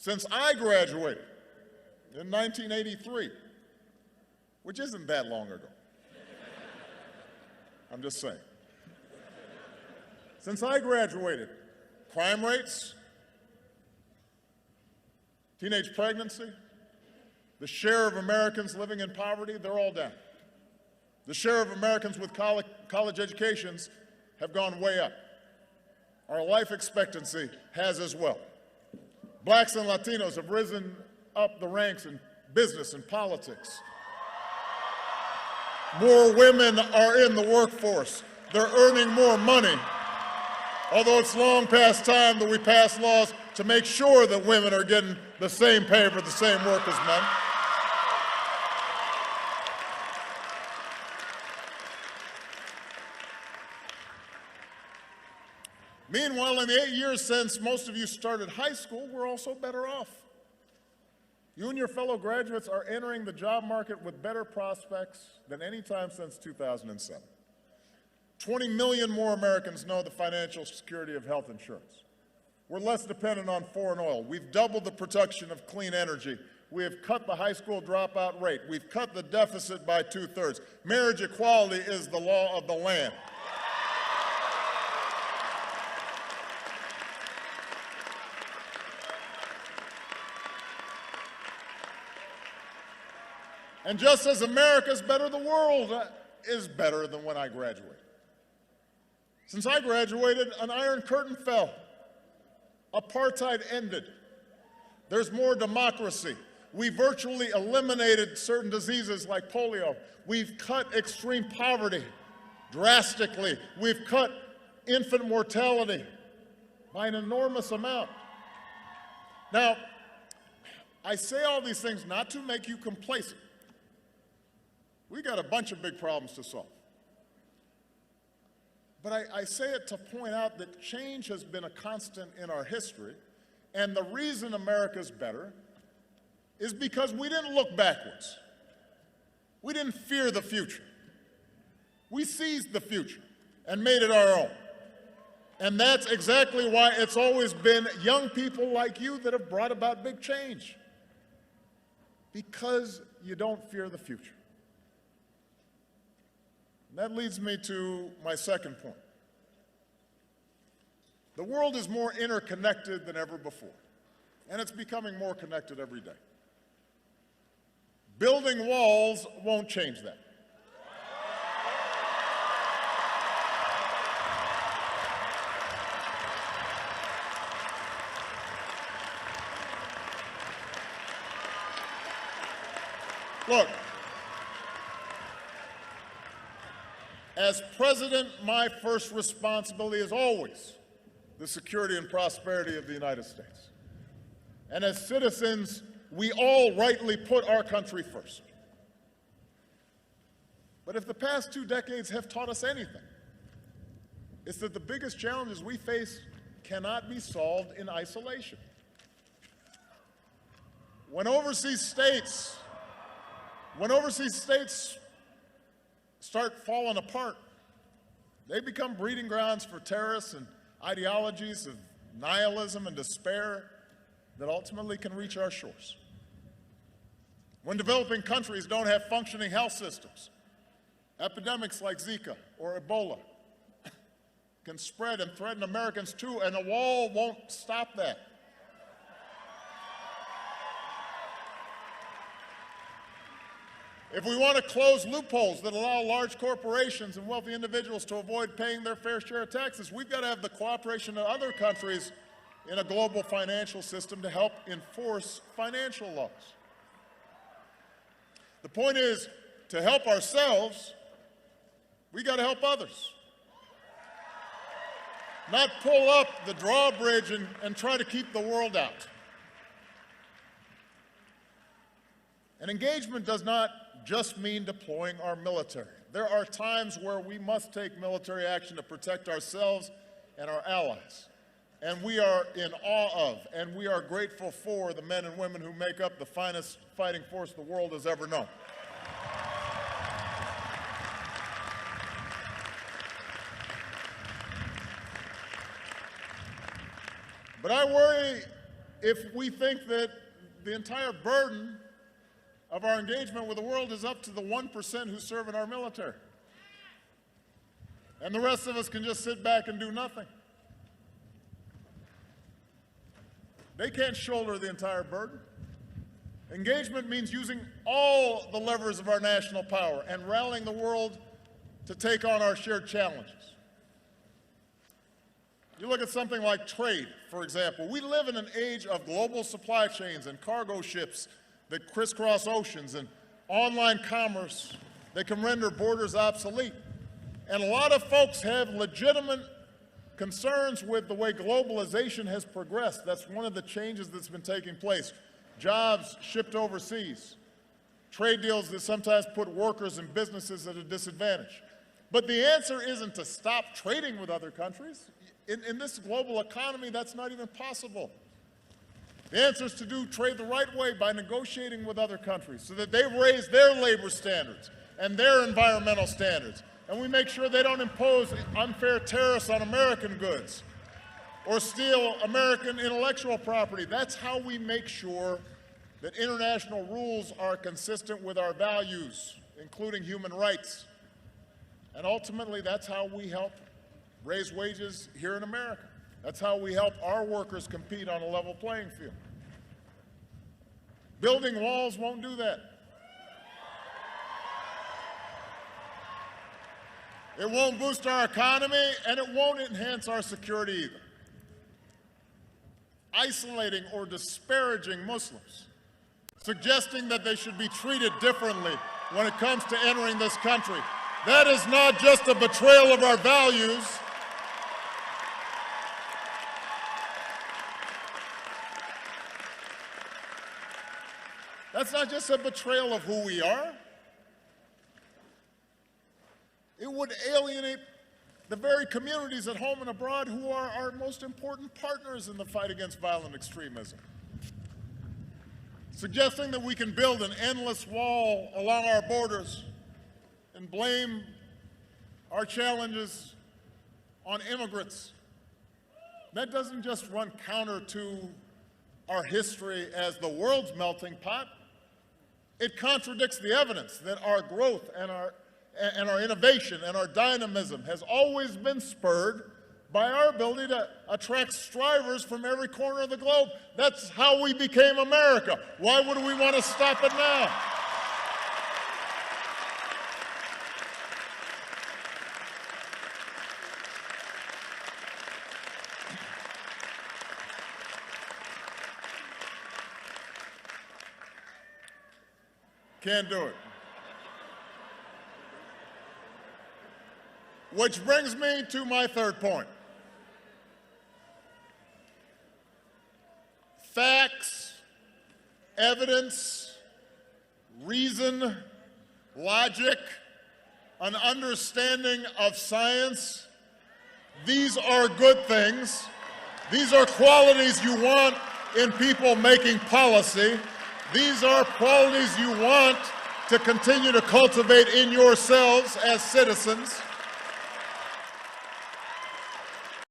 Since I graduated in 1983, which isn't that long ago, I'm just saying. Since I graduated, crime rates, teenage pregnancy, the share of Americans living in poverty, they're all down. The share of Americans with college educations have gone way up. Our life expectancy has as well. Blacks and Latinos have risen up the ranks in business and politics. More women are in the workforce. They're earning more money. Although it's long past time that we pass laws to make sure that women are getting the same pay for the same work as men. Meanwhile, in the 8 years since most of you started high school, we're also better off. You and your fellow graduates are entering the job market with better prospects than any time since 2007. 20 million more Americans know the financial security of health insurance. We're less dependent on foreign oil. We've doubled the production of clean energy. We have cut the high school dropout rate. We've cut the deficit by 2/3. Marriage equality is the law of the land. And just as America's better, the world is better than when I graduated. Since I graduated, an iron curtain fell. Apartheid ended. There's more democracy. We virtually eliminated certain diseases like polio. We've cut extreme poverty drastically. We've cut infant mortality by an enormous amount. Now, I say all these things not to make you complacent. We got a bunch of big problems to solve. But I say it to point out that change has been a constant in our history, and the reason America's better is because we didn't look backwards. We didn't fear the future. We seized the future and made it our own. And that's exactly why it's always been young people like you that have brought about big change. Because you don't fear the future. And that leads me to my second point. The world is more interconnected than ever before, and it's becoming more connected every day. Building walls won't change that. Look, as president, my first responsibility is always the security and prosperity of the United States. And as citizens, we all rightly put our country first. But if the past 2 decades have taught us anything, it's that the biggest challenges we face cannot be solved in isolation. When overseas states start falling apart, they become breeding grounds for terrorists and ideologies of nihilism and despair that ultimately can reach our shores. When developing countries don't have functioning health systems, epidemics like Zika or Ebola can spread and threaten Americans too, and a wall won't stop that. If we want to close loopholes that allow large corporations and wealthy individuals to avoid paying their fair share of taxes, we've got to have the cooperation of other countries in a global financial system to help enforce financial laws. The point is, to help ourselves, we got to help others. Not pull up the drawbridge and try to keep the world out. And engagement does not just mean deploying our military. There are times where we must take military action to protect ourselves and our allies. And we are in awe of, and we are grateful for the men and women who make up the finest fighting force the world has ever known. But I worry if we think that the entire burden of our engagement with the world is up to the 1% who serve in our military. And the rest of us can just sit back and do nothing. They can't shoulder the entire burden. Engagement means using all the levers of our national power and rallying the world to take on our shared challenges. You look at something like trade, for example. We live in an age of global supply chains and cargo ships that crisscross oceans and online commerce that can render borders obsolete. And a lot of folks have legitimate concerns with the way globalization has progressed. That's one of the changes that's been taking place. Jobs shipped overseas, trade deals that sometimes put workers and businesses at a disadvantage. But the answer isn't to stop trading with other countries. In this global economy, that's not even possible. The answer is to do trade the right way by negotiating with other countries so that they raise their labor standards and their environmental standards. And we make sure they don't impose unfair tariffs on American goods or steal American intellectual property. That's how we make sure that international rules are consistent with our values, including human rights. And ultimately, that's how we help raise wages here in America. That's how we help our workers compete on a level playing field. Building walls won't do that. It won't boost our economy, and it won't enhance our security either. Isolating or disparaging Muslims, suggesting that they should be treated differently when it comes to entering this country, that is not just a betrayal of our values. That's not just a betrayal of who we are. It would alienate the very communities at home and abroad who are our most important partners in the fight against violent extremism. Suggesting that we can build an endless wall along our borders and blame our challenges on immigrants. That doesn't just run counter to our history as the world's melting pot. It contradicts the evidence that our growth and our innovation and our dynamism has always been spurred by our ability to attract strivers from every corner of the globe. That's how we became America. Why would we want to stop it now? Can't do it. Which brings me to my third point. Facts, evidence, reason, logic, an understanding of science, these are good things. These are qualities you want in people making policy. These are qualities you want to continue to cultivate in yourselves as citizens.